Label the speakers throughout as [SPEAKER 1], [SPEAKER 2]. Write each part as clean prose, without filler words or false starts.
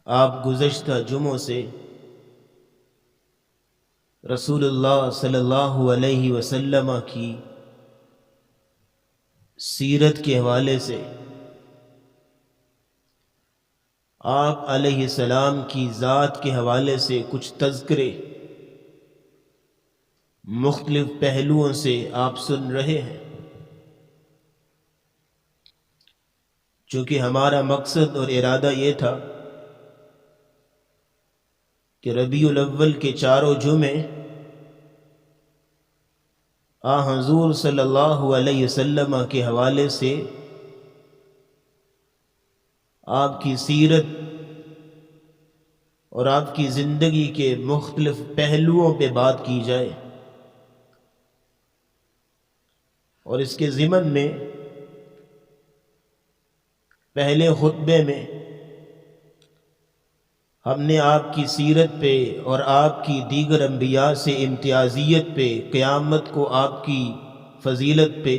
[SPEAKER 1] آپ گزشتہ جمعوں سے رسول اللہ صلی اللہ علیہ وسلم کی سیرت کے حوالے سے آپ علیہ السلام کی ذات کے حوالے سے کچھ تذکرے مختلف پہلوؤں سے آپ سن رہے ہیں۔ چونکہ ہمارا مقصد اور ارادہ یہ تھا کہ ربیع الاول کے چاروں جمعے حضور صلی اللہ علیہ وسلم کے حوالے سے آپ کی سیرت اور آپ کی زندگی کے مختلف پہلوؤں پہ بات کی جائے، اور اس کے ضمن میں پہلے خطبے میں ہم نے آپ کی سیرت پہ اور آپ کی دیگر انبیاء سے امتیازیت پہ، قیامت کو آپ کی فضیلت پہ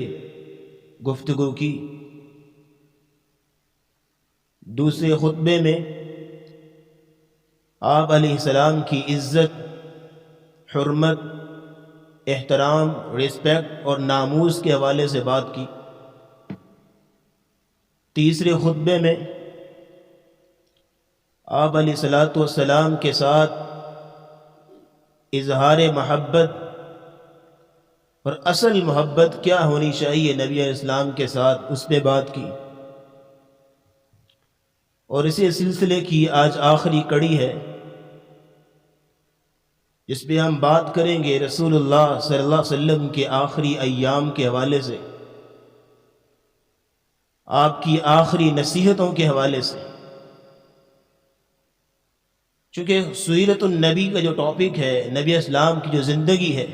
[SPEAKER 1] گفتگو کی۔ دوسرے خطبے میں آپ علیہ السلام کی عزت، حرمت، احترام، رسپیکٹ اور ناموس کے حوالے سے بات کی۔ تیسرے خطبے میں آپ علیہ السلام کے ساتھ اظہار محبت اور اصل محبت کیا ہونی چاہیے نبی علیہ السلام کے ساتھ، اس پہ بات کی۔ اور اسی سلسلے کی آج آخری کڑی ہے جس پہ ہم بات کریں گے رسول اللہ صلی اللہ علیہ وسلم کے آخری ایام کے حوالے سے، آپ کی آخری نصیحتوں کے حوالے سے۔ چونکہ سیرت النبی کا جو ٹاپک ہے، نبی اسلام کی جو زندگی ہے،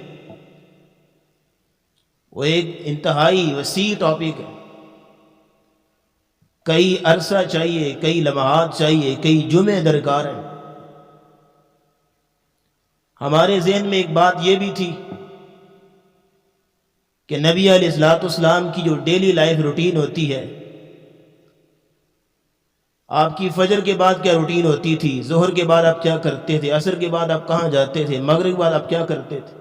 [SPEAKER 1] وہ ایک انتہائی وسیع ٹاپک ہے۔ کئی عرصہ چاہیے، کئی لمحات چاہیے، کئی جمعے درکار ہیں۔ ہمارے ذہن میں ایک بات یہ بھی تھی کہ نبی علیہ السلام کی جو ڈیلی لائف روٹین ہوتی ہے، آپ کی فجر کے بعد کیا روٹین ہوتی تھی، ظہر کے بعد آپ کیا کرتے تھے، عصر کے بعد آپ کہاں جاتے تھے، مغرب کے بعد آپ کیا کرتے تھے،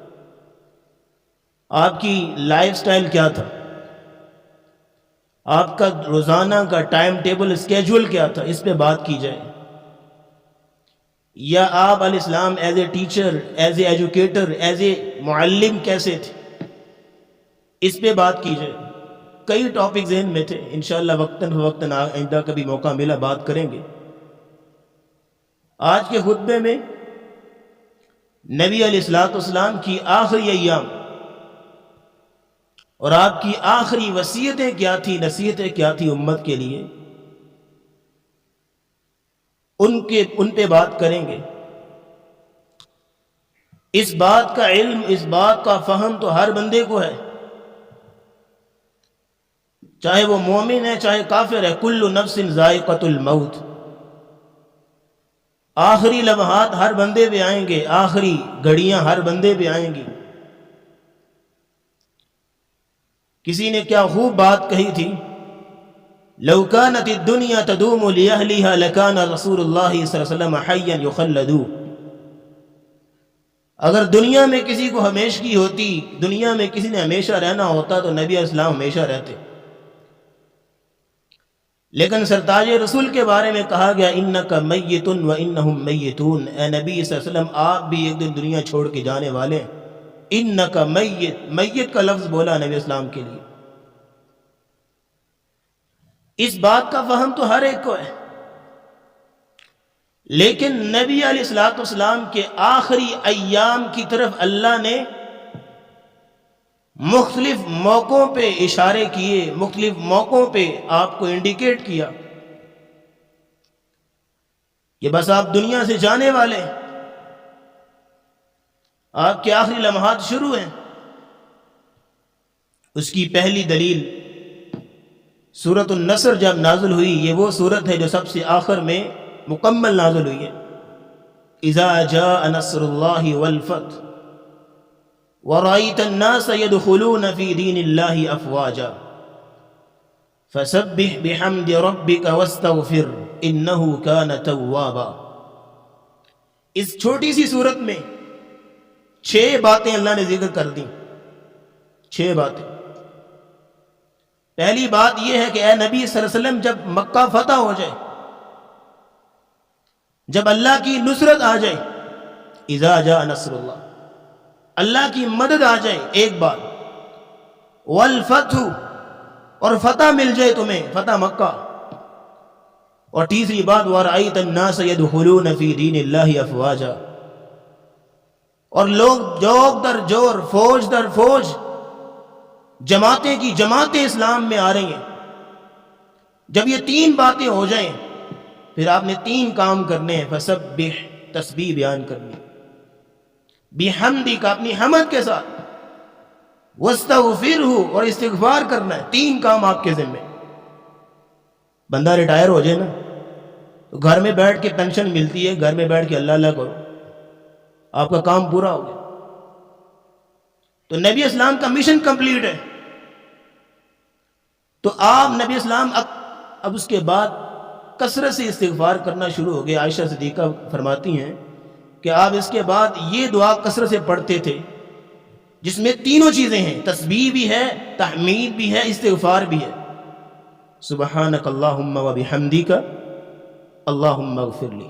[SPEAKER 1] آپ کی لائف سٹائل کیا تھا، آپ کا روزانہ کا ٹائم ٹیبل اسکیجول کیا تھا، اس پہ بات کی جائے۔ یا آپ علیہ السلام as a teacher, as a educator, as a معلم کیسے تھے، اس پہ بات کی جائے۔ کئی ٹاپک ذہن میں تھے، انشاءاللہ وقتاً فوقتاً آئندہ کبھی موقع ملا بات کریں گے۔ آج کے خطبے میں نبی علیہ السلام کی آخری ایام اور آپ کی آخری وصیتیں کیا تھی، نصیحتیں کیا تھی امت کے لیے، ان پہ بات کریں گے۔ اس بات کا علم، اس بات کا فہم تو ہر بندے کو ہے، چاہے وہ مومن ہے چاہے کافر ہے۔ کل نفس ذائقۃ الموت، آخری لمحات ہر بندے پہ آئیں گے، آخری گھڑیاں ہر بندے پہ آئیں گی۔ کسی نے کیا خوب بات کہی تھی، لو كانت الدنيا تدوم لأهلها لكان رسول الله صلی اللہ علیہ وسلم حيا يخلد۔ اگر دنیا میں کسی کو ہمیشگی ہوتی، دنیا میں کسی نے ہمیشہ رہنا ہوتا تو نبی علیہ السلام ہمیشہ رہتے۔ لیکن سرتاج رسول کے بارے میں کہا گیا انک میت وانہم میتون، اے نبی صلی اللہ علیہ وسلم آپ بھی ایک دن دنیا چھوڑ کے جانے والے ہیں۔ انک میت، میت کا لفظ بولا نبی اسلام کے لیے۔ اس بات کا فہم تو ہر ایک کو ہے، لیکن نبی علیہ السلام کے آخری ایام کی طرف اللہ نے مختلف موقعوں پہ اشارے کیے، مختلف موقعوں پہ آپ کو انڈیکیٹ کیا کہ بس آپ دنیا سے جانے والے ہیں، آپ کے آخری لمحات شروع ہیں۔ اس کی پہلی دلیل سورۃ النصر جب نازل ہوئی، یہ وہ سورت ہے جو سب سے آخر میں مکمل نازل ہوئی ہے۔ اذا جاء نصر اللہ والفتح وَرَأَيْتَ النَّاسَ يَدْخُلُونَ فِي دِينِ اللَّهِ أَفْوَاجًا فسبح بحمد ربک واستغفر انہ کان توابا۔ اس چھوٹی سی صورت میں 6 باتیں اللہ نے ذکر کر دیں، 6 باتیں۔ پہلی بات یہ ہے کہ اے نبی صلی اللہ علیہ وسلم، جب مکہ فتح ہو جائے، جب اللہ کی نصرت آ جائے، اذا جاء نصر اللہ، اللہ کی مدد آ جائے، ایک بات، والفتح، اور فتح مل جائے تمہیں، فتح مکہ، اور تیسری بات وَرَأَيْتَ النَّاسَ يَدْخُلُونَ فِي دِينِ اللَّهِ أَفْوَاجًا، اور لوگ جوک در جور، فوج در فوج، جماعتیں کی جماعتیں اسلام میں آ رہی ہیں۔ جب یہ 3 باتیں ہو جائیں پھر آپ نے 3 کام کرنے ہیں۔ فسبح، تسبیح بیان کرنی، بحمدک، اپنی حمد کے ساتھ، واستغفرہ، اور استغفار کرنا ہے۔ 3 کام آپ کے ذمہ۔ بندہ ریٹائر ہو جائے نا تو گھر میں بیٹھ کے پینشن ملتی ہے، گھر میں بیٹھ کے اللہ اللہ کرو، آپ کا کام پورا ہو گیا۔ تو نبی اسلام کا مشن کمپلیٹ ہے۔ تو آپ نبی اسلام اب اس کے بعد کثرت سے استغفار کرنا شروع ہو گئے۔ عائشہ صدیقہ فرماتی ہیں کہ آپ اس کے بعد یہ دعا کثرت سے پڑھتے تھے جس میں تینوں چیزیں ہیں، تسبیح بھی ہے، تحمید بھی ہے، استغفار بھی ہے۔ سبحانک اللہم و بحمدک اللہم اغفر لی،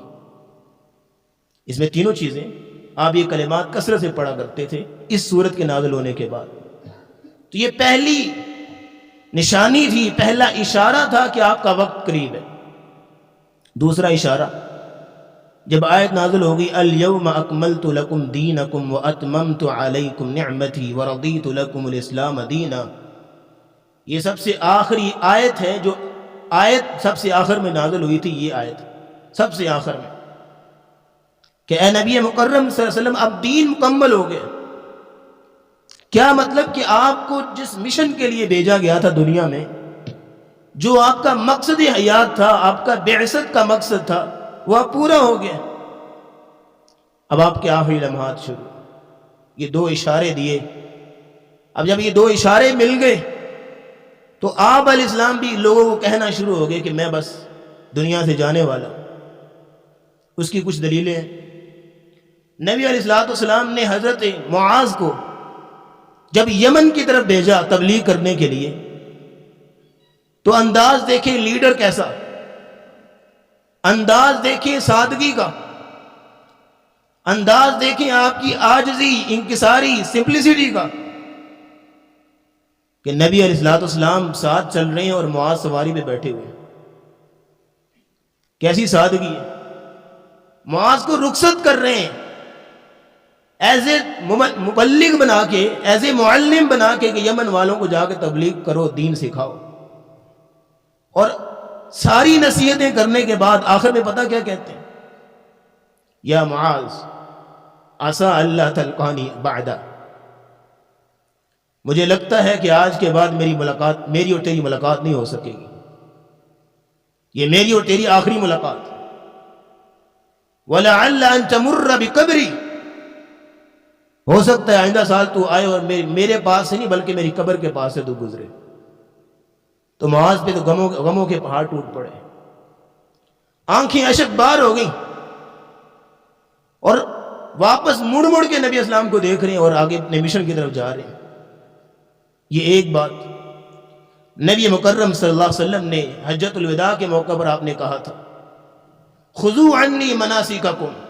[SPEAKER 1] اس میں تینوں چیزیں آپ یہ کلمات کثرت سے پڑھا کرتے تھے اس سورت کے نازل ہونے کے بعد۔ تو یہ پہلی نشانی تھی، پہلا اشارہ تھا کہ آپ کا وقت قریب ہے۔ دوسرا اشارہ، جب آیت نازل ہوگی الیوم اکملت لکم دینکم واتممت علیکم نعمتی ورضیت لکم الاسلام دینا، یہ سب سے آخری آیت ہے، جو آیت سب سے آخر میں نازل ہوئی تھی، یہ آیت سب سے آخر میں، کہ اے نبی مکرم صلی اللہ علیہ وسلم اب دین مکمل ہو گئے۔ کیا مطلب کہ آپ کو جس مشن کے لیے بھیجا گیا تھا دنیا میں، جو آپ کا مقصد حیات تھا، آپ کا بعثت کا مقصد تھا، وہ پورا ہو گیا۔ اب آپ کے آخری لمحات شروع، یہ 2 اشارے دیے۔ اب جب یہ 2 اشارے مل گئے تو آپ علیہ السلام بھی لوگوں کو کہنا شروع ہو گئے کہ میں بس دنیا سے جانے والا ہوں۔ اس کی کچھ دلیلیں ہیں۔ نبی علیہ السلام نے حضرت معاذ کو جب یمن کی طرف بھیجا تبلیغ کرنے کے لیے، تو انداز دیکھیں لیڈر کیسا، انداز دیکھیں سادگی کا، انداز دیکھیں آپ کی عاجزی، انکساری، سمپلسٹی کا، کہ نبی علیہ السلام ساتھ چل رہے ہیں اور معاذ سواری پہ بیٹھے ہوئے ہیں۔ کیسی سادگی ہے۔ معاذ کو رخصت کر رہے ہیں ایز اے مبلغ بنا کے، ایز اے معلم بنا کے، کہ یمن والوں کو جا کے تبلیغ کرو، دین سکھاؤ۔ اور ساری نصیحتیں کرنے کے بعد آخر میں پتہ کیا کہتے ہیں؟ یا معاذ عسیٰ اللہ تلقانی بعدہ، مجھے لگتا ہے کہ آج کے بعد میری اور تیری ملاقات نہیں ہو سکے گی، یہ میری اور تیری آخری ملاقات۔ وَلَعَلَّ أَن تَمُرَّ بِقَبْرِي، ہو سکتا ہے آئندہ سال تو آئے اور میرے پاس سے نہیں بلکہ میری قبر کے پاس سے تو گزرے۔ تو معاذ پہ تو غموں کے پہاڑ ٹوٹ پڑے، آنکھیں اشک بار ہو گئیں، اور واپس مڑ مڑ کے نبی اسلام کو دیکھ رہے ہیں اور آگے اپنے مشن کی طرف جا رہے ہیں۔ یہ ایک بات نبی مکرم صلی اللہ علیہ وسلم نے حجۃ الوداع کے موقع پر آپ نے کہا تھا، خذوا عنی مناسککم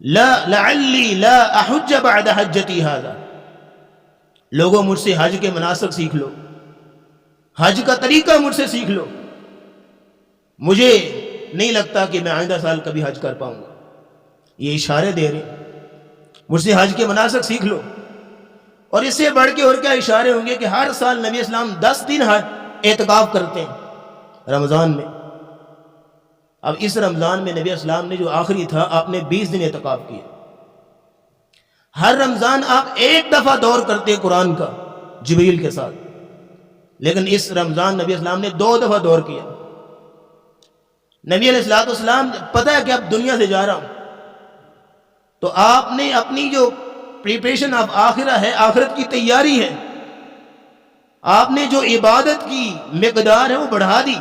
[SPEAKER 1] لعلی لا احج بعد حجتی ھذا، لوگوں مجھ سے حج کے مناسک سیکھ لو، حج کا طریقہ مجھ سے سیکھ لو، مجھے نہیں لگتا کہ میں آئندہ سال کبھی حج کر پاؤں گا۔ یہ اشارے دے رہے ہیں مجھ سے حج کے مناسک سیکھ لو۔ اور اس سے بڑھ کے اور کیا اشارے ہوں گے کہ ہر سال نبی اسلام 10 دن اعتکاف کرتے ہیں رمضان میں۔ اب اس رمضان میں نبی اسلام نے جو آخری تھا، آپ نے 20 دن اعتکاف کیا۔ ہر رمضان آپ 1 دفعہ دور کرتے قرآن کا جبریل کے ساتھ، لیکن اس رمضان نبی اسلام نے 2 دفعہ دور کیا۔ نبی علیہ السلام پتہ ہے کہ اب دنیا سے جا رہا ہوں، تو آپ نے اپنی جو پریپریشن آف آخرہ ہے، آخرت کی تیاری ہے، آپ نے جو عبادت کی مقدار ہے وہ بڑھا دی،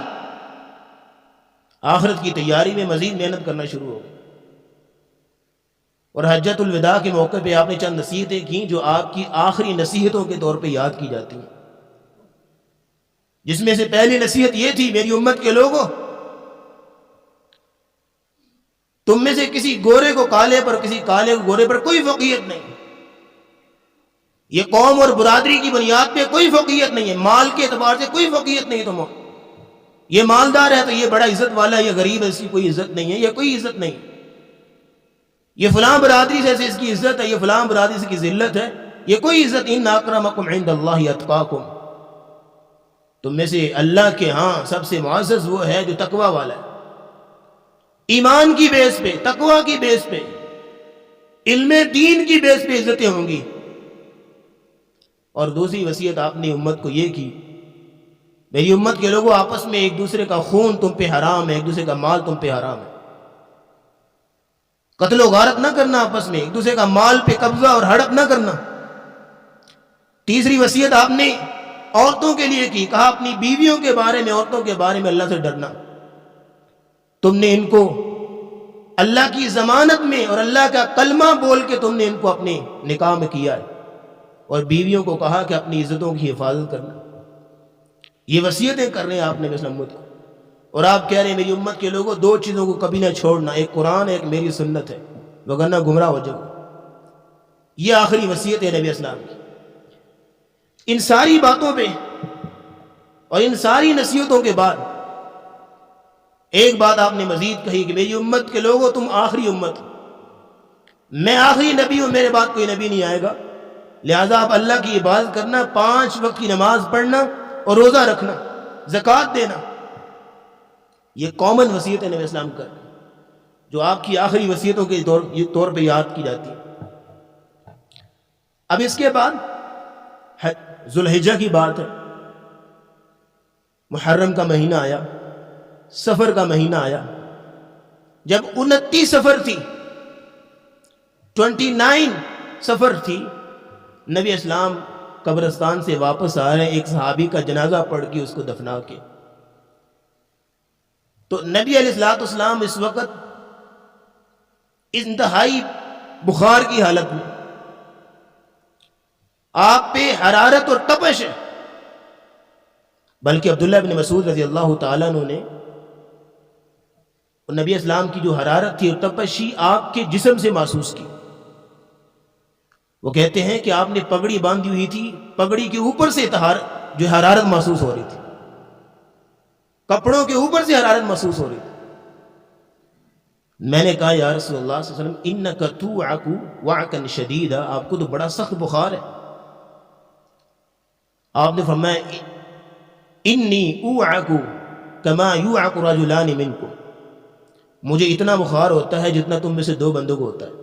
[SPEAKER 1] آخرت کی تیاری میں مزید محنت کرنا شروع ہو گئی۔ اور حجۃ الوداع کے موقع پہ آپ نے چند نصیحتیں کی جو آپ کی آخری نصیحتوں کے طور پہ یاد کی جاتی ہیں، جس میں سے پہلی نصیحت یہ تھی، میری امت کے لوگوں، تم میں سے کسی گورے کو کالے پر، کسی کالے کو گورے پر کوئی فوقیت نہیں، یہ قوم اور برادری کی بنیاد پہ کوئی فوقیت نہیں ہے، مال کے اعتبار سے کوئی فوقیت نہیں تم، یہ مالدار ہے تو یہ بڑا عزت والا ہے، یہ غریب ہے اس کی کوئی عزت نہیں ہے، یہ کوئی عزت نہیں، یہ فلاں برادری سے اس کی عزت ہے، یہ فلاں برادری سے کی ذلت ہے، یہ کوئی عزت، ان اکرمکم عند اللہ اتقاکم، تم میں سے اللہ کے ہاں سب سے معزز وہ ہے جو تقوی والا ہے۔ ایمان کی بیس پہ، تقوی کی بیس پہ، علم دین کی بیس پہ عزتیں ہوں گی۔ اور دوسری وصیت آپ نے امت کو یہ کی، میری امت کے لوگوں، آپس میں ایک دوسرے کا خون تم پہ حرام ہے، ایک دوسرے کا مال تم پہ حرام ہے، قتل و غارت نہ کرنا، آپس میں ایک دوسرے کا مال پہ قبضہ اور ہڑپ نہ کرنا۔ تیسری وصیت آپ نے عورتوں کے لیے کی، کہا اپنی بیویوں کے بارے میں، عورتوں کے بارے میں اللہ سے ڈرنا، تم نے ان کو اللہ کی ضمانت میں اور اللہ کا کلمہ بول کے تم نے ان کو اپنے نکاح میں کیا ہے، اور بیویوں کو کہا کہ اپنی عزتوں کی حفاظت کرنا۔ یہ وصیتیں کر رہے ہیں آپ نے اس امت کو، اور آپ کہہ رہے ہیں میری امت کے لوگوں دو چیزوں کو کبھی نہ چھوڑنا، ایک قرآن ہے، ایک میری سنت ہے، وگرنہ گمراہ ہو جاؤ۔ یہ آخری وصیت ہے نبی اسلام کی۔ ان ساری باتوں پہ اور ان ساری نصیحتوں کے بعد ایک بات آپ نے مزید کہی کہ میری امت کے لوگوں تم آخری امت ہو، میں آخری نبی ہوں، میرے بعد کوئی نبی نہیں آئے گا، لہذا آپ اللہ کی عبادت کرنا، 5 وقت کی نماز پڑھنا اور روزہ رکھنا، زکوٰۃ دینا۔ یہ کامن وصیت ہے نبی اسلام کا، جو آپ کی آخری وصیتوں کے طور پہ یاد کی جاتی ہے۔ اب اس کے بعد ذوالحجہ کی بات ہے، محرم کا مہینہ آیا، سفر کا مہینہ آیا، جب 29 سفر تھی، 29 سفر تھی، نبی اسلام قبرستان سے واپس آ رہے ہیں، ایک صحابی کا جنازہ پڑھ کے اس کو دفنا کے، تو نبی علیہ الصلوۃ والسلام اس وقت انتہائی بخار کی حالت میں، آپ پہ حرارت اور تپش ہے، بلکہ عبداللہ بن مسعود رضی اللہ تعالیٰ عنہ نے نبی اسلام کی جو حرارت تھی اور تپشی آپ کے جسم سے محسوس کی۔ وہ کہتے ہیں کہ آپ نے پگڑی باندھی ہوئی تھی، پگڑی کے اوپر سے جو حرارت محسوس ہو رہی تھی، کپڑوں کے اوپر سے حرارت محسوس ہو رہی تھی۔ میں نے کہا یا رسول اللہ صلی اللہ علیہ وسلم انک توعک وعکا شدیدا، آپ کو تو بڑا سخت بخار ہے۔ آپ نے فرمایا انی اوعک کما یوعک رجلان منکم، مجھے اتنا بخار ہوتا ہے جتنا تم میں سے 2 بندوں کو ہوتا ہے۔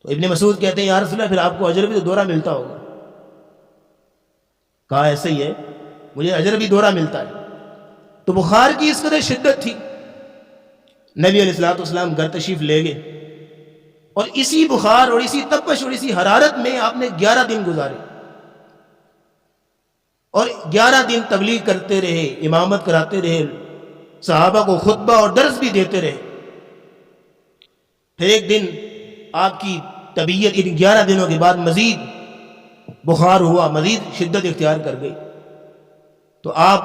[SPEAKER 1] تو ابن مسعود کہتے ہیں یا رسول اللہ پھر آپ کو اجر بھی تو دوہرا ملتا ہوگا؟ کہا ایسا ہی ہے، مجھے اجر بھی دوہرا ملتا ہے۔ تو بخار کی اس قدر شدت تھی، نبی علیہ الصلوۃ والسلام گھر تشریف لے گئے، اور اسی بخار اور اسی تپش اور اسی حرارت میں آپ نے 11 دن گزارے، اور 11 دن تبلیغ کرتے رہے، امامت کراتے رہے، صحابہ کو خطبہ اور درس بھی دیتے رہے۔ پھر ایک دن آپ کی طبیعت ان 11 دنوں کے بعد مزید بخار ہوا، مزید شدت اختیار کر گئی، تو آپ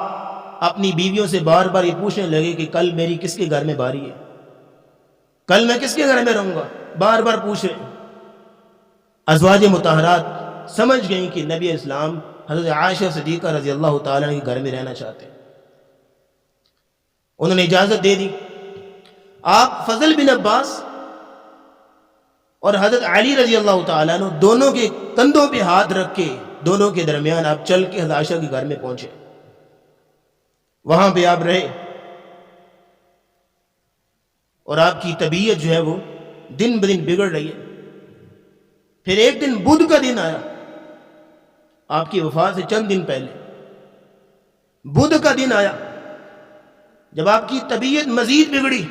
[SPEAKER 1] اپنی بیویوں سے بار بار یہ پوچھنے لگے کہ کل میری کس کے گھر میں باری ہے، کل میں کس کے گھر میں رہوں گا، بار بار پوچھ رہے۔ ازواج مطہرات سمجھ گئیں کہ نبی اسلام حضرت عائشہ صدیقہ رضی اللہ تعالیٰ عنہ کے گھر میں رہنا چاہتے ہیں، انہوں نے اجازت دے دی۔ آپ فضل بن عباس اور حضرت علی رضی اللہ تعالیٰ عنہ دونوں کے کندھوں پہ ہاتھ رکھ کے، دونوں کے درمیان آپ چل کے حضرت عائشہ کے گھر میں پہنچے، وہاں پہ آپ رہے، اور آپ کی طبیعت جو ہے وہ دن بدن بگڑ رہی ہے۔ پھر ایک دن بدھ کا دن آیا، آپ کی وفات سے چند دن پہلے بدھ کا دن آیا، جب آپ کی طبیعت مزید بگڑی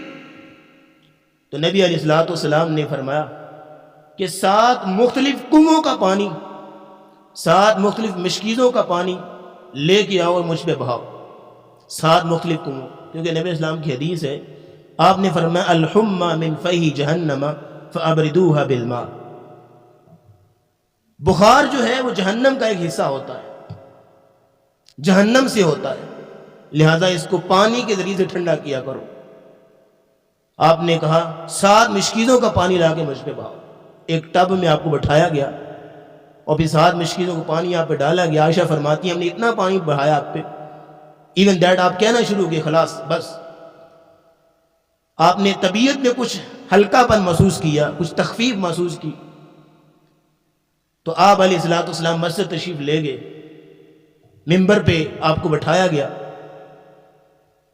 [SPEAKER 1] تو نبی علیہ الصلوۃ والسلام نے فرمایا کہ 7 مختلف کنووں کا پانی 7 مختلف مشکیزوں کا پانی لے کے آؤ اور مجھ پہ بہاؤ، 7 مختلف کنویں، کیونکہ نبی اسلام کی حدیث ہے، آپ نے فرمایا الحمى من فیہ جہنم فابردوها بالماء، بخار جو ہے وہ جہنم کا ایک حصہ ہوتا ہے، جہنم سے ہوتا ہے، لہذا اس کو پانی کے ذریعے سے ٹھنڈا کیا کرو۔ آپ نے کہا 7 مشکیزوں کا پانی لا کے مجھ پہ بہاؤ، ایک ٹب میں آپ کو بٹھایا گیا اور پھر 7 مشکیزوں کو پانی آپ پہ ڈالا گیا۔ عائشہ فرماتی ہیں ہم نے اتنا پانی بہایا آپ پہ، ایون دیٹ آپ کہنا شروع کیے خلاص بس، آپ نے طبیعت میں کچھ ہلکا پن محسوس کیا، کچھ تخفیف محسوس کی، تو آپ علیہ الصلوۃ والسلام مسجد تشریف لے گئے، ممبر پہ آپ کو بٹھایا گیا،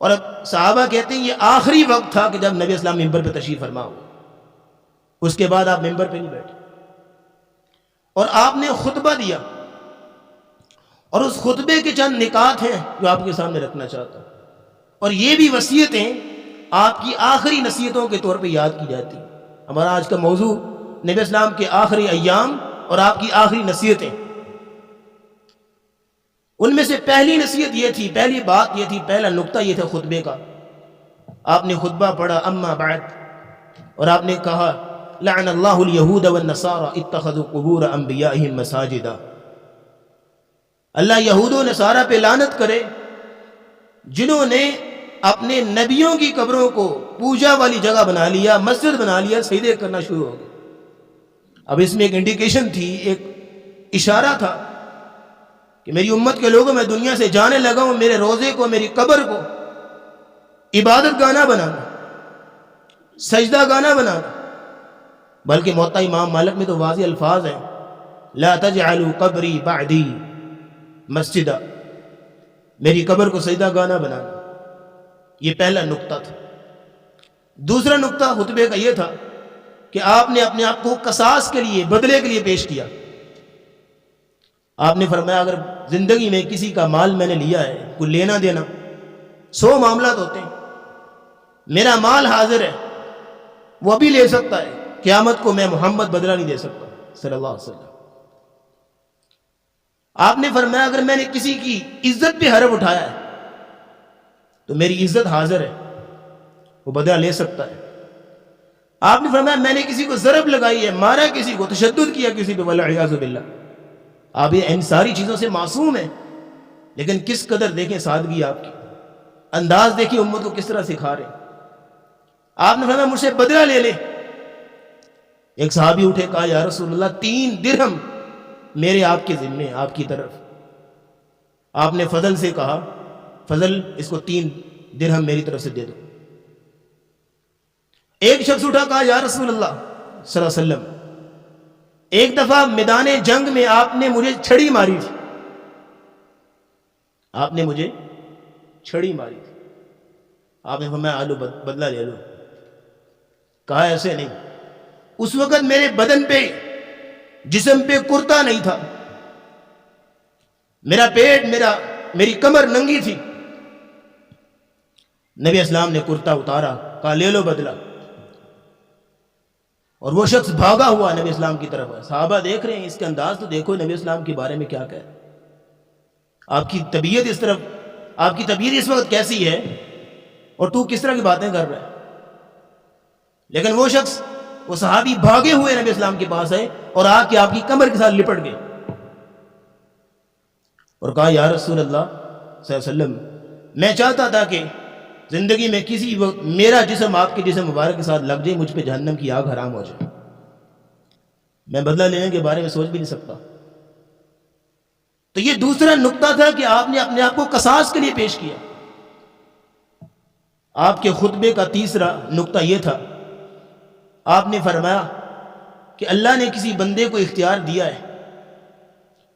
[SPEAKER 1] اور اب صحابہ کہتے ہیں یہ آخری وقت تھا کہ جب نبی اسلام ممبر پہ تشریف فرما ہو، اس کے بعد آپ ممبر پہ نہیں بیٹھے، اور آپ نے خطبہ دیا، اور اس خطبے کے چند نکات ہیں جو آپ کے سامنے رکھنا چاہتا ہوں، اور یہ بھی وصیتیں آپ کی آخری نصیحتوں کے طور پہ یاد کی جاتی ہیں۔ ہمارا آج کا موضوع نبی اسلام کے آخری ایام اور آپ کی آخری نصیحتیں، ان میں سے پہلی نصیحت یہ تھی، پہلی بات یہ تھی، پہلا نقطہ یہ تھا خطبے کا، آپ نے خطبہ پڑھا اما بعد، اور آپ نے کہا لعن اللہ الیہود والنصارى اتخذوا قبور انبیائہم مساجدا، اللہ یہود و نصارہ پہ لعنت کرے جنہوں نے اپنے نبیوں کی قبروں کو پوجا والی جگہ بنا لیا، مسجد بنا لیا، سجدے کرنا شروع ہو گئے۔ اب اس میں ایک انڈیکیشن تھی، ایک اشارہ تھا کہ میری امت کے لوگوں میں دنیا سے جانے لگا ہوں، میرے روزے کو، میری قبر کو عبادت گانا بنانا، سجدہ گانا بنانا، بلکہ موطا امام مالک میں تو واضح الفاظ ہیں لا تجعلوا قبری بعدی مسجدہ، میری قبر کو سجدہ گانا بنانا، یہ پہلا نقطہ تھا۔ دوسرا نقطہ خطبے کا یہ تھا کہ آپ نے اپنے آپ کو قصاص کے لیے، بدلے کے لیے پیش کیا۔ آپ نے فرمایا اگر زندگی میں کسی کا مال میں نے لیا ہے، کوئی لینا دینا، 100 معاملات ہوتے ہیں، میرا مال حاضر ہے، وہ ابھی لے سکتا ہے، قیامت کو میں محمد بدلہ نہیں دے سکتا صلی اللہ علیہ وسلم۔ آپ نے فرمایا اگر میں نے کسی کی عزت پہ حرف اٹھایا ہے تو میری عزت حاضر ہے، وہ بدلہ لے سکتا ہے۔ آپ نے فرمایا میں نے کسی کو ضرب لگائی ہے، مارا کسی کو، تشدد کیا کسی پہ، والعیاذ باللہ، آپ یہ ان ساری چیزوں سے معصوم ہیں، لیکن کس قدر دیکھیں سادگی آپ کی، انداز دیکھیں امت کو کس طرح سکھا رہے ہیں۔ آپ نے فرمایا مجھ سے بدلہ لے لے۔ ایک صحابی اٹھے، کہا یا رسول اللہ 3 درہم میرے آپ کے ذمے، آپ کی طرف۔ آپ نے فضل سے کہا فضل اس کو 3 درہم میری طرف سے دے دو۔ ایک شخص اٹھا، کہا یا رسول اللہ صلی اللہ علیہ وسلم ایک دفعہ میدان جنگ میں آپ نے مجھے چھڑی ماری تھی، آپ نے مجھے چھڑی ماری تھی، آپ نے فرمایا آلو بدلہ لے لو۔ کہا ایسے نہیں، اس وقت میرے بدن پہ، جسم پہ کرتا نہیں تھا، میرا پیٹ، میری کمر ننگی تھی، نبی اسلام نے کرتا اتارا، کہا لے لو بدلہ، اور وہ شخص بھاگا ہوا نبی اسلام کی طرف۔ صحابہ دیکھ رہے ہیں، اس کے انداز تو دیکھو نبی اسلام کے بارے میں کیا کہہ رہے ہیں، آپ کی طبیعت اس طرف، آپ کی طبیعت اس وقت کیسی ہے اور تو کس طرح کی باتیں کر رہا ہے۔ لیکن وہ شخص، وہ صحابی بھاگے ہوئے نبی اسلام کے پاس آئے اور آ کے آپ کی کمر کے ساتھ لپٹ گئے اور کہا یا رسول اللہ صلی اللہ علیہ وسلم میں چاہتا تھا کہ زندگی میں کسی وقت میرا جسم آپ کے جسم مبارک کے ساتھ لگ جائے، مجھ پہ جہنم کی آگ حرام ہو جائے، میں بدلہ لینے کے بارے میں سوچ بھی نہیں سکتا۔ تو یہ دوسرا نقطہ تھا کہ آپ نے اپنے آپ کو قصاص کے لیے پیش کیا۔ آپ کے خطبے کا تیسرا نقطہ یہ تھا، آپ نے فرمایا کہ اللہ نے کسی بندے کو اختیار دیا ہے،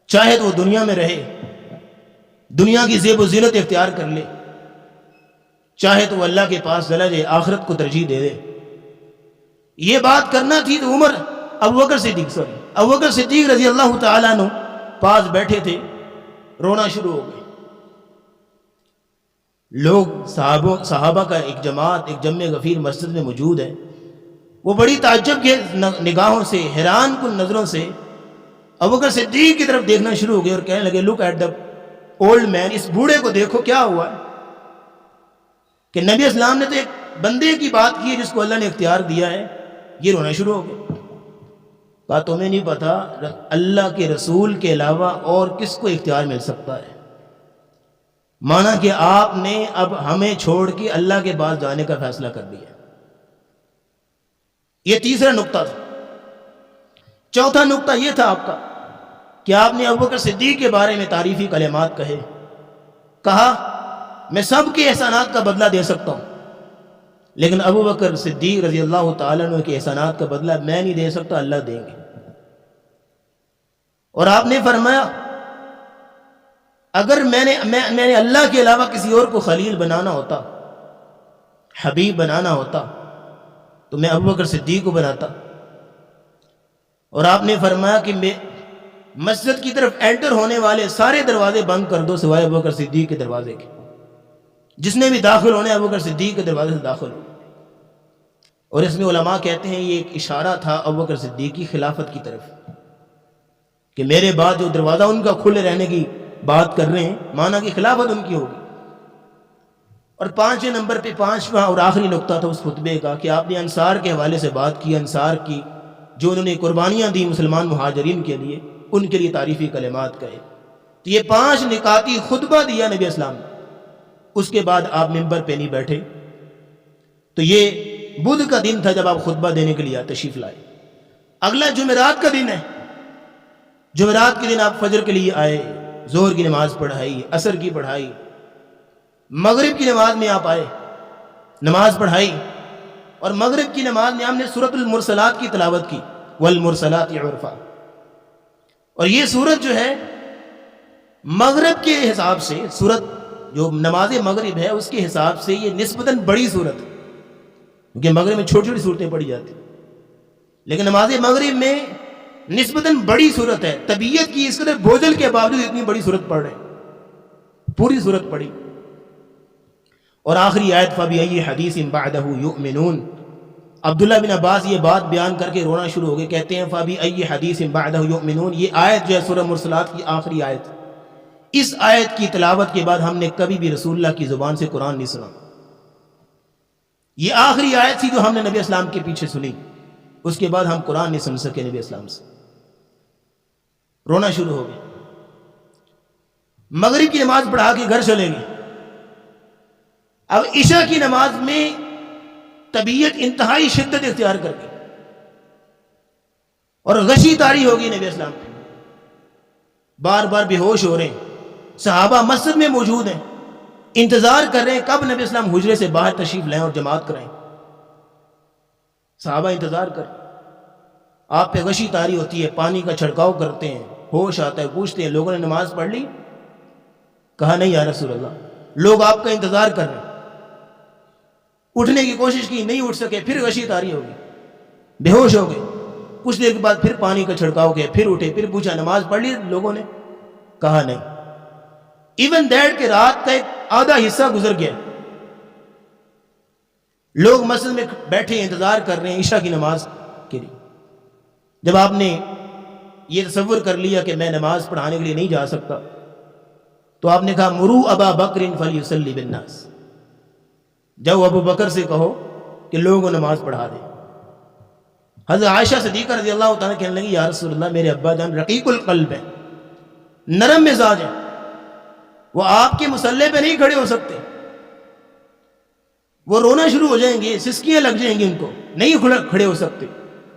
[SPEAKER 1] چاہے تو وہ دنیا میں رہے، دنیا کی زیب و زینت اختیار کر لے، چاہے تو وہ اللہ کے پاس چلا جائے، آخرت کو ترجیح دے دے۔ یہ بات کرنا تھی تو ابو بکر صدیق رضی اللہ تعالیٰ عنہ پاس بیٹھے تھے، رونا شروع ہو گئے۔ لوگ صحابہ کا ایک جماعت، ایک جمع غفیر مسجد میں موجود ہے، وہ بڑی تعجب کے نگاہوں سے، حیران کن نظروں سے ابوبکر صدیق کی طرف دیکھنا شروع ہو گئے اور کہنے لگے look at the old man, اس بوڑھے کو دیکھو کیا ہوا ہے، کہ نبی اسلام نے تو ایک بندے کی بات کی ہے جس کو اللہ نے اختیار دیا ہے، یہ رونا شروع ہو گئے۔ کہا تمہیں نہیں پتا اللہ کے رسول کے علاوہ اور کس کو اختیار مل سکتا ہے، مانا کہ آپ نے اب ہمیں چھوڑ کے اللہ کے پاس جانے کا فیصلہ کر دیا۔ یہ تیسرا نقطہ تھا۔ چوتھا نقطہ یہ تھا آپ کا کہ آپ نے ابوبکر صدیق کے بارے میں تعریفی کلمات کہے، کہا میں سب کے احسانات کا بدلہ دے سکتا ہوں لیکن ابوبکر صدیق رضی اللہ تعالیٰ عنہ کے احسانات کا بدلہ میں نہیں دے سکتا، اللہ دیں گے۔ اور آپ نے فرمایا اگر میں نے اللہ کے علاوہ کسی اور کو خلیل بنانا ہوتا، حبیب بنانا ہوتا، تو میں ابوبکر صدیق کو بناتا۔ اور آپ نے فرمایا کہ میں مسجد کی طرف انٹر ہونے والے سارے دروازے بند کر دو سوائے ابوبکر صدیق کے دروازے کے، جس نے بھی داخل ہونے ابوبکر صدیق کے دروازے سے داخل ہو۔ اور اس میں علماء کہتے ہیں یہ ایک اشارہ تھا ابوبکر صدیق کی خلافت کی طرف، کہ میرے بعد جو دروازہ ان کا کھلے رہنے کی بات کر رہے ہیں، مانا کہ خلافت ان کی ہوگی۔ اور پانچویں نمبر پہ پانچواں اور آخری نقطہ تھا اس خطبے کا کہ آپ نے انصار کے حوالے سے بات کی، انصار کی جو انہوں نے قربانیاں دی مسلمان مہاجرین کے لیے، ان کے لیے تعریفی کلمات کہے۔ تو یہ 5 نکاتی خطبہ دیا نبی اسلام نے۔ اس کے بعد آپ ممبر پہ نہیں بیٹھے۔ تو یہ بدھ کا دن تھا جب آپ خطبہ دینے کے لیے تشریف لائے۔ اگلا جمعرات کا دن ہے۔ جمعرات کے دن آپ فجر کے لیے آئے، ظہر کی نماز پڑھائی، عصر کی پڑھائی، مغرب کی نماز میں آپ آئے، نماز پڑھائی، اور مغرب کی نماز میں ہم نے سورۃ المرسلات کی تلاوت کی، والمرسلات عرفا۔ اور یہ سورت جو ہے مغرب کے حساب سے، سورت جو نماز مغرب ہے اس کے حساب سے یہ نسبتاً بڑی سورت ہے، کیونکہ مغرب میں چھوٹی چھوٹی صورتیں پڑھی جاتی ہیں، لیکن نماز مغرب میں نسبتاً بڑی صورت ہے۔ طبیعت کی اس قدر بوجھل کے باوجود اتنی بڑی صورت پڑھ رہے ہیں، پوری صورت پڑھی۔ اور آخری آیت فَبِأَيِّ حَدِيثٍ بَعْدَهُ يُؤْمِنُونَ۔ عبداللہ بن عباس یہ بات بیان کر کے رونا شروع ہو گئے، کہتے ہیں فَبِأَيِّ حَدِيثٍ بَعْدَهُ يُؤْمِنُونَ۔ یہ آیت جو ہے سورہ مرسلات کی آخری آیت، اس آیت کی تلاوت کے بعد ہم نے کبھی بھی رسول اللہ کی زبان سے قرآن نہیں سنا۔ یہ آخری آیت تھی جو ہم نے نبی اسلام کے پیچھے سنی، اس کے بعد ہم قرآن نہیں سن سکے نبی اسلام سے۔ رونا شروع ہو گئے۔ مغرب کی نماز پڑھا کے گھر چلے گئے۔ اب عشاء کی نماز میں طبیعت انتہائی شدت اختیار کر گئی اور غشی طاری ہو گئی نبی اسلام پہ، بار بار بے ہوش ہو رہے ہیں۔ صحابہ مسجد میں موجود ہیں، انتظار کر رہے ہیں کب نبی اسلام حجرے سے باہر تشریف لائیں اور جماعت کرائیں۔ صحابہ انتظار کر، آپ پہ غشی طاری ہوتی ہے، پانی کا چھڑکاؤ کرتے ہیں، ہوش آتا ہے، پوچھتے ہیں لوگوں نے نماز پڑھ لی؟ کہا نہیں یا رسول اللہ، لوگ آپ کا انتظار کر رہے ہیں۔ اٹھنے کی کوشش کی، نہیں اٹھ سکے، پھر غشی طاری ہو گئی، بے ہوش ہو گئے۔ کچھ دیر کے بعد پھر پانی کا چھڑکاؤ کیا، پھر اٹھے، پھر پوچھا نماز پڑھ لی لوگوں نے؟ کہا نہیں۔ ایون دیٹ کہ رات کا ایک آدھا حصہ گزر گیا، لوگ مسجد میں بیٹھے انتظار کر رہے ہیں عشاء کی نماز کے لیے۔ جب آپ نے یہ تصور کر لیا کہ میں نماز پڑھانے کے لیے نہیں جا سکتا، تو آپ نے کہا مرو ابا بکر فلیصلی بالناس، جاؤ ابو بکر سے کہو کہ لوگوں کو نماز پڑھا دے۔ حضرت عائشہ صدیقہ رضی اللہ تعالیٰ کہنے لگی یا رسول اللہ میرے ابا جان رقیق القلب ہیں، نرم مزاج ہیں، وہ آپ کے مصلے پہ نہیں کھڑے ہو سکتے، وہ رونا شروع ہو جائیں گے، سسکیاں لگ جائیں گی، ان کو نہیں کھڑے ہو سکتے۔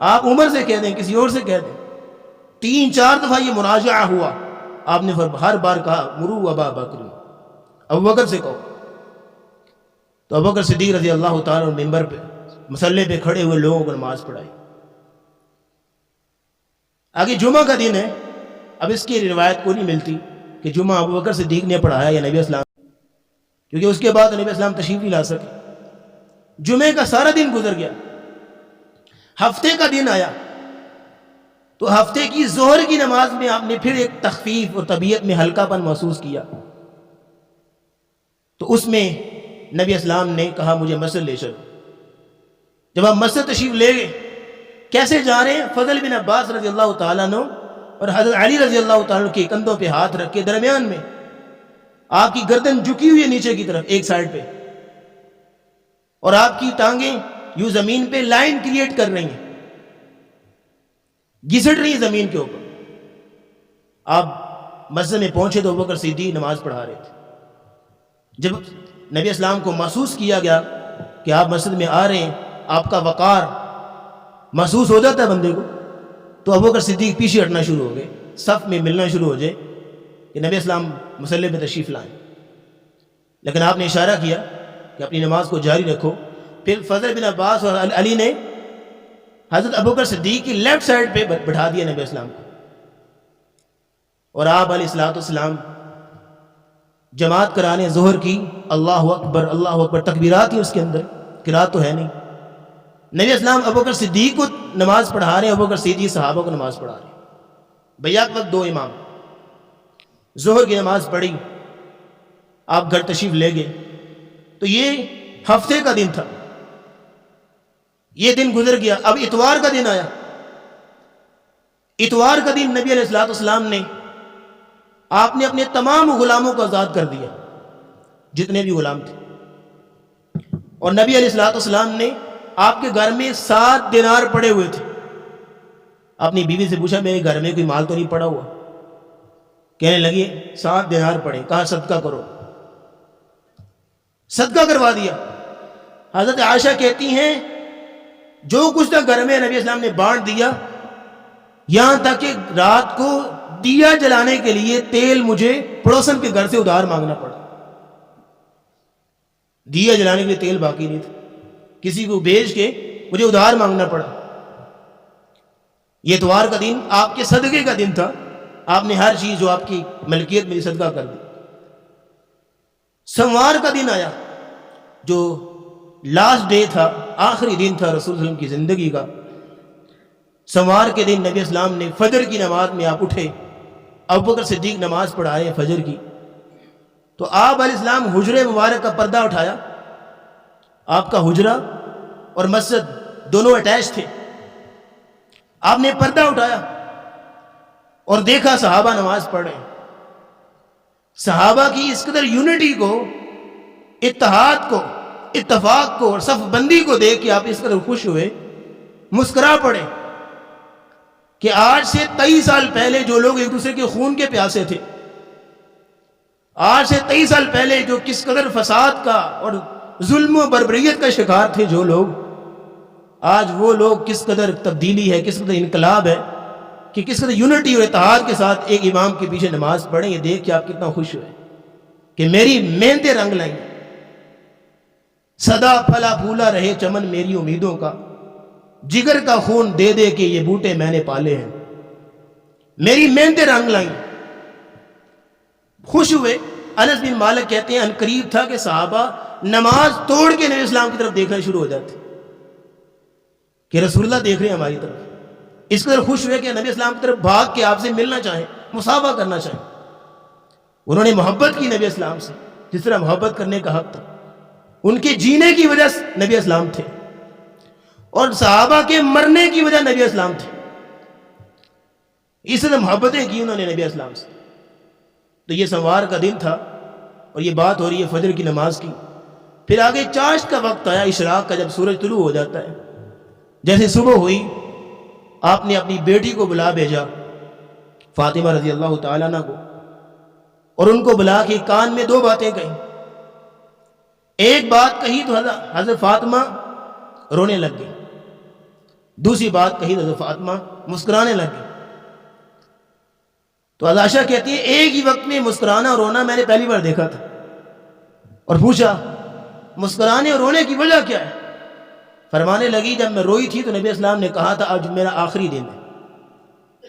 [SPEAKER 1] آپ عمر سے کہہ دیں، کسی اور سے کہہ دیں۔ 3-4 دفعہ یہ مناجعہ ہوا، آپ نے ہر بار کہا مرو ابا بکر، ابو بکر سے کہو۔ تو ابو بکر صدیق رضی اللہ تعالیٰ ممبر پہ مصلے پہ کھڑے ہوئے لوگوں کو نماز پڑھائی۔ آگے جمعہ کا دن ہے، اب اس کی روایت کو نہیں ملتی کہ جمعہ ابو بکر صدیق نے پڑھایا یا نبی اسلام، کیونکہ اس کے بعد نبی اسلام تشریف نہیں لا سکے۔ جمعے کا سارا دن گزر گیا، ہفتے کا دن آیا، تو ہفتے کی ظہر کی نماز میں آپ نے پھر ایک تخفیف اور طبیعت میں ہلکا پن محسوس کیا، تو اس میں نبی اسلام نے کہا مجھے مسجد لے چلو۔ جب آپ مسجد تشریف لے گئے، کیسے جا رہے ہیں؟ فضل بن عباس رضی اللہ تعالیٰ عنہ اور حضرت علی رضی اللہ تعالیٰ کے کندھوں پہ ہاتھ رکھ کے درمیان میں، آپ کی گردن جھکی ہوئی ہے نیچے کی طرف ایک سائڈ پہ، اور آپ کی ٹانگیں یوں زمین پہ لائن کریٹ کر رہی ہیں، گھسٹ رہی ہیں زمین کے اوپر. آپ مسجد میں پہنچے تو ابوبکر صدیق نماز پڑھا رہے تھے. جب نبی اسلام کو محسوس کیا گیا کہ آپ مسجد میں آ رہے ہیں، آپ کا وقار محسوس ہو جاتا ہے بندے کو، تو ابوبکر صدیق پیچھے ہٹنا شروع ہو گئے، صف میں ملنا شروع ہو جائے کہ نبی اسلام مصلی پہ تشریف لائیں. لیکن آپ نے اشارہ کیا کہ اپنی نماز کو جاری رکھو. پھر فضل بن عباس اور علی نے حضرت ابوبکر صدیق کی لیفٹ سائڈ پہ بٹھا دیا نبی اسلام کو، اور آپ علیہ الصلوۃ والسلام جماعت کرانے ظہر کی. اللہ اکبر اللہ اکبر، تکبیرات ہی اس کے اندر، قرات تو ہے نہیں. نبی اسلام ابوبکر صدیق کو نماز پڑھا رہے ہیں، ابوبکر صدیق صحابہ کو نماز پڑھا رہے ہیں. بیعت وقت دو امام، ظہر کی نماز پڑھی، آپ گھر تشریف لے گئے. تو یہ ہفتے کا دن تھا، یہ دن گزر گیا. اب اتوار کا دن آیا. اتوار کا دن نبی علیہ الصلوۃ والسلام نے، آپ نے اپنے تمام غلاموں کو آزاد کر دیا، جتنے بھی غلام تھے. اور نبی علیہ الصلوۃ والسلام نے، آپ کے گھر میں 7 دینار پڑے ہوئے تھے. اپنی بیوی سے پوچھا میرے گھر میں کوئی مال تو نہیں پڑا ہوا؟ کہنے لگی 7 دینار پڑے. کہا صدقہ کرو، صدقہ کروا دیا. حضرت عائشہ کہتی ہیں جو کچھ تھا گھر میں نبی اسلام نے بانٹ دیا، یہاں تک کہ رات کو دیا جلانے کے لیے تیل مجھے پڑوسن کے گھر سے ادھار مانگنا پڑا. دیا جلانے کے لیے تیل باقی نہیں تھا، کسی کو بھیج کے مجھے ادھار مانگنا پڑا. یہ اتوار کا دن آپ کے صدقے کا دن تھا. آپ نے ہر چیز جو آپ کی ملکیت میں صدقہ کر دی. سوموار کا دن آیا، جو لاسٹ ڈے تھا، آخری دن تھا رسول اللہ علیہ وسلم کی زندگی کا. سوموار کے دن نبی اسلام نے فجر کی نماز میں آپ اٹھے، ابوبکر صدیق نماز پڑھائے فجر کی. تو آپ علیہ السلام حجرے مبارک کا پردہ اٹھایا. آپ کا حجرہ اور مسجد دونوں اٹیچ تھے. آپ نے پردہ اٹھایا اور دیکھا صحابہ نماز پڑھ رہے ہیں. صحابہ کی اس قدر یونٹی کو، اتحاد کو، اتفاق کو اور صف بندی کو دیکھ کے آپ اس قدر خوش ہوئے، مسکرا پڑے کہ آج سے 23 سال پہلے جو لوگ ایک دوسرے کے خون کے پیاسے تھے، آج سے 23 سال پہلے جو کس قدر فساد کا اور ظلم و بربریت کا شکار تھے جو لوگ، آج وہ لوگ کس قدر تبدیلی ہے، کس قدر انقلاب ہے، کہ کس قدر یونٹی اور اتحاد کے ساتھ ایک امام کے پیچھے نماز پڑھیں. یہ دیکھ کے آپ کتنا خوش ہوئے کہ میری محنتیں رنگ لائیں. سدا پھلا پھولا رہے چمن میری امیدوں کا، جگر کا خون دے دے کے یہ بوٹے میں نے پالے ہیں. میری محنتیں رنگ لائیں، خوش ہوئے. انس بن مالک کہتے ہیں ان قریب تھا کہ صحابہ نماز توڑ کے نبی اسلام کی طرف دیکھنا شروع ہو جاتے کہ رسول اللہ دیکھ رہے ہیں ہماری طرف. اس قدر خوش ہوئے کہ نبی اسلام کی طرف بھاگ کے آپ سے ملنا چاہیں، مصافحہ کرنا چاہیں. انہوں نے محبت کی نبی اسلام سے جس طرح محبت کرنے کا حق تھا. ان کے جینے کی وجہ نبی اسلام تھے، اور صحابہ کے مرنے کی وجہ نبی اسلام تھے. اس طرح محبتیں کی انہوں نے نبی اسلام سے. تو یہ سوار کا دن تھا اور یہ بات ہو رہی ہے فجر کی نماز کی. پھر آگے چاشت کا وقت آیا، اشراق کا، جب سورج طلوع ہو جاتا ہے. جیسے صبح ہوئی آپ نے اپنی بیٹی کو بلا بھیجا، فاطمہ رضی اللہ تعالیٰ عنہ کو، اور ان کو بلا کے کان میں 2 باتیں کہیں. ایک بات کہی تو حضرت فاطمہ رونے لگ گئی، دوسری بات کہی تو حضرت فاطمہ مسکرانے لگ گئی. تو عائشہ کہتی ہے ایک ہی وقت میں مسکرانا اور رونا میں نے پہلی بار دیکھا تھا. اور پوچھا مسکرانے اور رونے کی وجہ کیا ہے؟ فرمانے لگی جب میں روئی تھی تو نبی اسلام نے کہا تھا آج میرا آخری دن ہے،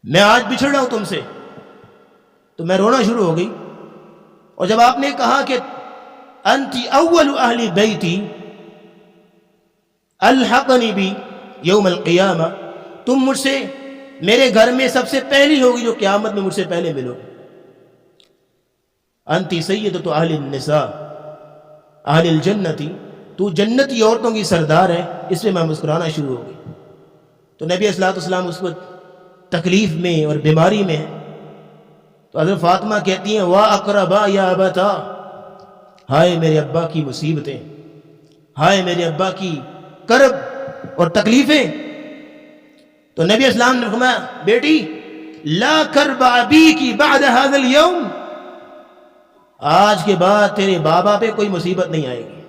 [SPEAKER 1] میں آج بچھڑ رہا ہوں تم سے، تو میں رونا شروع ہو گئی. اور جب آپ نے کہا کہ انتی اول اہل بیتی الحقنی بی یوم القیامہ، تم مجھ سے میرے گھر میں سب سے پہلی ہوگی جو قیامت میں مجھ سے پہلے ملو. انتی سیدۃ اہل النساء اہل الجنتی، تو جنتی عورتوں کی سردار ہے. اس میں مسکرانا شروع ہو گئی. تو نبی صلی اللہ علیہ وسلم اس کو تکلیف میں اور بیماری میں ہے، تو حضرت فاطمہ کہتی ہیں وا اقربا یا ابتا، ہائے میرے ابا کی مصیبتیں، ہائے میرے ابا کی کرب اور تکلیفیں۔ تو نبی اسلام نے فرمایا بیٹی لا کرب ابیکی بعد هذا اليوم، آج کے بعد تیرے بابا پہ کوئی مصیبت نہیں آئے گی،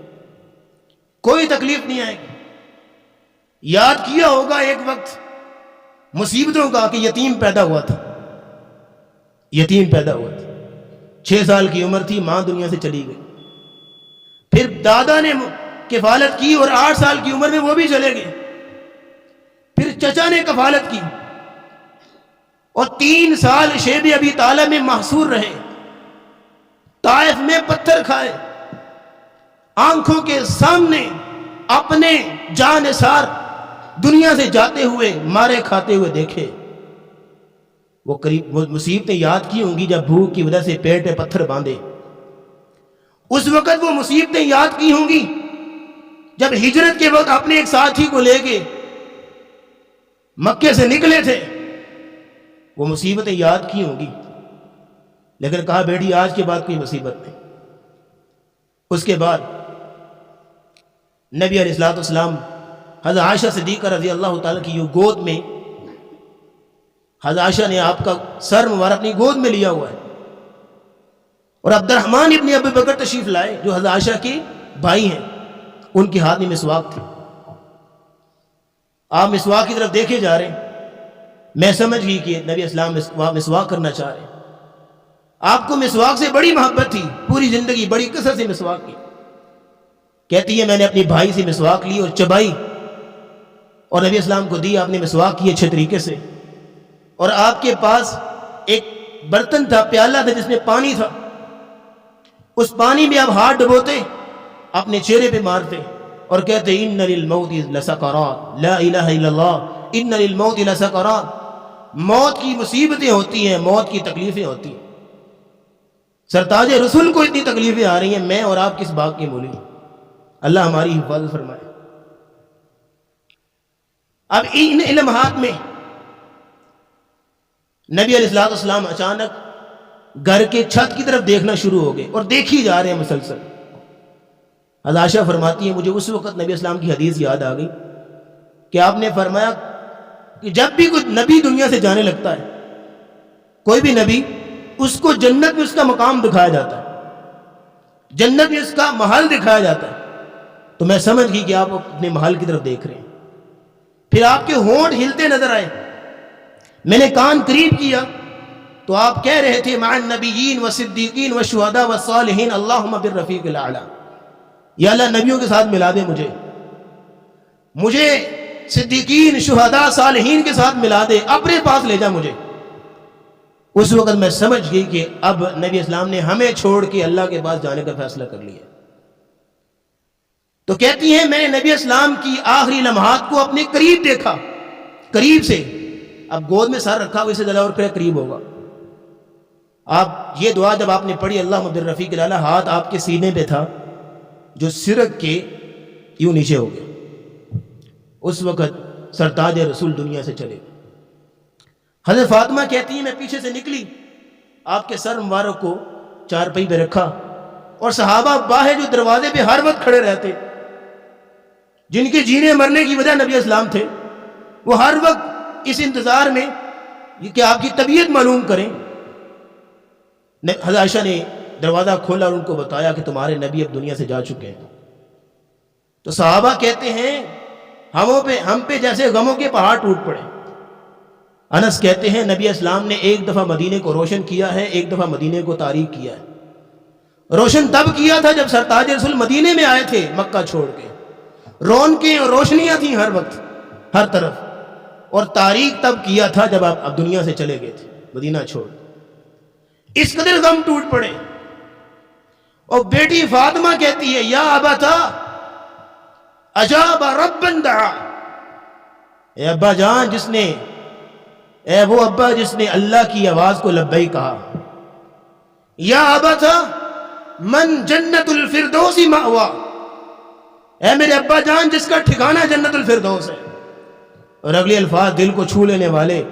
[SPEAKER 1] کوئی تکلیف نہیں آئے گی۔ یاد کیا ہوگا ایک وقت مصیبتوں کا کہ یتیم پیدا ہوا تھا، یتیم پیدا ہوا تھا، 6 سال کی عمر تھی، ماں دنیا سے چلی گئی، پھر دادا نے کفالت کی اور 8 سال کی عمر میں وہ بھی چلے گئے، پھر چچا نے کفالت کی اور 3 سال شیب ابی طالب میں محصور رہے، طائف میں پتھر کھائے، آنکھوں کے سامنے اپنے جانثار دنیا سے جاتے ہوئے مارے کھاتے ہوئے دیکھے۔ وہ مصیبتیں یاد کی ہوں گی جب بھوک کی وجہ سے پیٹ پہ پتھر باندھے، اس وقت وہ مصیبتیں یاد کی ہوں گی جب ہجرت کے وقت اپنے ایک ساتھی کو لے کے مکے سے نکلے تھے، وہ مصیبتیں یاد کی ہوں گی، لیکن کہا بیٹی آج کے بعد کوئی مصیبت نہیں۔ اس کے بعد نبی علیہ الصلوۃ والسلام حضرت عائشہ صدیقہ رضی اللہ تعالیٰ کی گود میں، حضرت عائشہ نے آپ کا سر مبارک اپنی گود میں لیا ہوا ہے، اور عبد الرحمن ابن ابی بکر تشریف لائے جو حضرت عائشہ کے بھائی ہیں، ان کے ہاتھ میں مسواک تھی، آپ مسواک کی طرف دیکھے جا رہے ہیں، میں سمجھ گئی کہ نبی اسلام مسواک کرنا چاہ رہے ہیں، آپ کو مسواک سے بڑی محبت تھی، پوری زندگی بڑی کثرت سے مسواک کی۔ کہتی ہے میں نے اپنی بھائی سے مسواک لی اور چبائی اور نبی اسلام کو دی، آپ نے مسواک کی اچھے طریقے سے، اور آپ کے پاس ایک برتن تھا، پیالہ تھا جس میں پانی تھا، اس پانی میں آپ ہاتھ ڈبوتے، اپنے چہرے پہ مارتے اور کہتے ان للموت لسکرات، لا الہ الا اللہ، ان للموت لسکرات، موت کی مصیبتیں ہوتی ہیں، موت کی تکلیفیں ہوتی ہیں۔ سرتاج رسول کو اتنی تکلیفیں آ رہی ہیں، میں اور آپ کس بات کے مولی؟ اللہ ہماری حفاظت فرمائے۔ اب ان لمحات میں نبی علیہ الصلوۃ والسلام اچانک گھر کے چھت کی طرف دیکھنا شروع ہو گئے اور دیکھی جا رہے ہیں مسلسل۔ حضرت عائشہ فرماتی ہیں مجھے اس وقت نبی اسلام کی حدیث یاد آ گئی کہ آپ نے فرمایا کہ جب بھی کوئی نبی دنیا سے جانے لگتا ہے، کوئی بھی نبی، اس کو جنت میں اس کا مقام دکھایا جاتا ہے، جنت میں اس کا محل دکھایا جاتا ہے۔ تو میں سمجھ گئی کہ آپ اپنے محل کی طرف دیکھ رہے ہیں۔ پھر آپ کے ہونٹ ہلتے نظر آئے، میں نے کان قریب کیا تو آپ کہہ رہے تھے مع النبیین والصدیقین والشہداء والصالحین اللہم بالرفیق الاعلی، یا اللہ نبیوں کے ساتھ ملا دے، مجھے صدیقین شہداء صالحین کے ساتھ ملا دے، اپنے پاس لے جا مجھے۔ اس وقت میں سمجھ گئی کہ اب نبی اسلام نے ہمیں چھوڑ کے اللہ کے پاس جانے کا فیصلہ کر لیا۔ تو کہتی ہیں میں نے نبی اسلام کی آخری لمحات کو اپنے قریب دیکھا، قریب سے، اب گود میں سر رکھا، اسے زیادہ اور قریب ہوگا۔ آپ یہ دعا جب آپ نے پڑھی اللہم بالرفیق الاعلی، ہاتھ آپ کے سینے پہ تھا جو سرک کے یوں نیچے ہو گئے، اس وقت سرتاج رسول دنیا سے چلے گئے۔ حضرت فاطمہ کہتی ہیں میں پیچھے سے نکلی، آپ کے سر مبارک کو چارپائی پہ رکھا، اور صحابہ باہر جو دروازے پہ ہر وقت کھڑے رہتے، جن کے جینے مرنے کی وجہ نبی اسلام تھے، وہ ہر وقت اس انتظار میں کہ آپ کی طبیعت معلوم کریں۔ حضرت عائشہ نے دروازہ کھولا اور ان کو بتایا کہ تمہارے نبی اب دنیا سے جا چکے ہیں۔ تو صحابہ کہتے ہیں ہم پہ جیسے غموں کے پہاڑ ٹوٹ پڑے۔ انس کہتے ہیں نبی اسلام نے ایک دفعہ مدینے کو روشن کیا ہے، ایک دفعہ مدینے کو تاریک کیا ہے۔ روشن تب کیا تھا جب سرتاج رسول مدینے میں آئے تھے مکہ چھوڑ کے، رونقیں اور روشنیاں تھیں ہر وقت ہر طرف، اور تاریک تب کیا تھا جب آپ اب دنیا سے چلے گئے تھے مدینہ چھوڑ۔ اس قدر غم ٹوٹ پڑے، اور بیٹی فاطمہ کہتی ہے یا ابتا اجاب ربا دعا، اے ابا جان اے وہ ابا جس نے اللہ کی آواز کو لبیک کہا، یا ابتا من جنت الفردوس مأوا، اے میرے ابا جان جس کا ٹھکانہ جنت الفردوس ہے۔ اور اگلے الفاظ دل کو چھو لینے والے،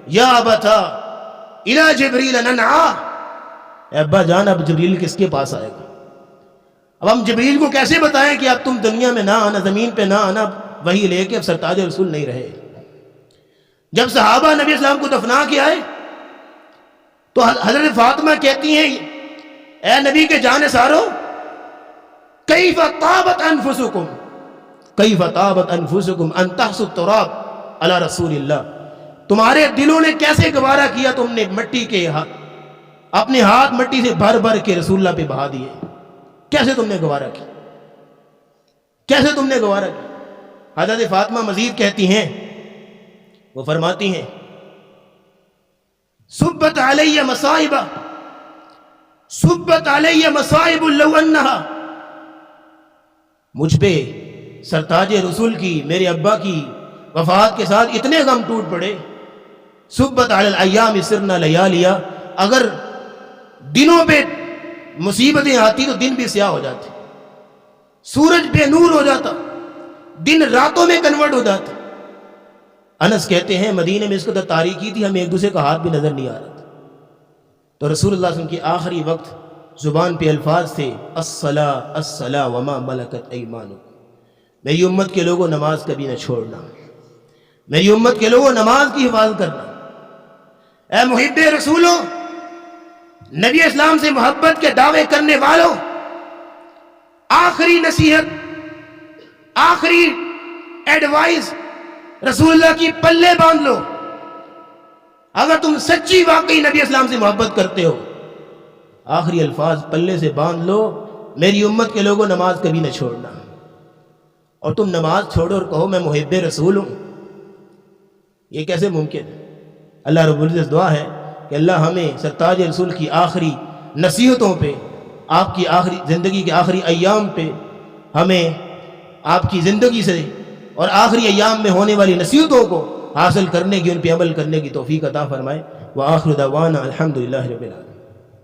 [SPEAKER 1] یا ابتا الی جبریل ننعا، اے ابا جان اب جبریل کس کے پاس آئے گا؟ اب ہم جبریل کو کیسے بتائیں کہ اب تم دنیا میں نہ آنا، زمین پہ نہ آنا، وہی لے کے اب سرتاج رسول نہیں رہے۔ جب صحابہ نبی اسلام کو دفنا کے آئے تو حضرت فاطمہ کہتی ہیں اے نبی کے جانثارو کیف طابت انفسکم، کیف طابت انفسکم ان تحسوا التراب علی رسول اللہ، تمہارے دلوں نے کیسے گوارا کیا تم نے مٹی کے اپنے ہاتھ مٹی سے بھر بھر کے رسول اللہ پہ بہا دیے، کیسے تم نے گوارا کیا، کیسے تم نے گوارا کیا؟ حضرت فاطمہ مزید کہتی ہیں، وہ فرماتی ہیں صبت علی مصائب، صبت علی مصائب لو انہا، مجھ پہ سرتاج رسول کی، میرے ابا کی وفات کے ساتھ اتنے غم ٹوٹ پڑے، صبت علی الایام سرنا لیالیا، اگر دنوں پہ مصیبتیں آتی تو دن بھی سیاہ ہو جاتے، سورج بے نور ہو جاتا، دن راتوں میں کنورٹ ہو جاتا۔ انس کہتے ہیں مدینے میں اس قدر تاریکی تھی ہمیں ایک دوسرے کا ہاتھ بھی نظر نہیں آ رہا تھا، تو رسول اللہ صلی اللہ علیہ وسلم کی آخری وقت زبان پہ الفاظ تھے الصلاۃ الصلاۃ وما ملکت ایمانکم، میری امت کے لوگوں نماز کبھی نہ چھوڑنا، میری امت کے لوگوں نماز کی حفاظت کرنا۔ اے محب رسولوں، نبی اسلام سے محبت کے دعوے کرنے والوں، آخری نصیحت، آخری ایڈوائز رسول اللہ کی پلے باندھ لو۔ اگر تم سچی واقعی نبی اسلام سے محبت کرتے ہو، آخری الفاظ پلے سے باندھ لو، میری امت کے لوگوں نماز کبھی نہ چھوڑنا۔ اور تم نماز چھوڑو اور کہو میں محب رسول ہوں، یہ کیسے ممکن ہے؟ اللہ رب العزت دعا ہے کہ اللہ ہمیں سرتاج رسول کی آخری نصیحتوں پہ، آپ کی آخری زندگی کے آخری ایام پہ، ہمیں آپ کی زندگی سے اور آخری ایام میں ہونے والی نصیحتوں کو حاصل کرنے کی، ان پہ عمل کرنے کی توفیق عطا فرمائے۔ وآخر دعوانا الحمدللہ رب العالمین۔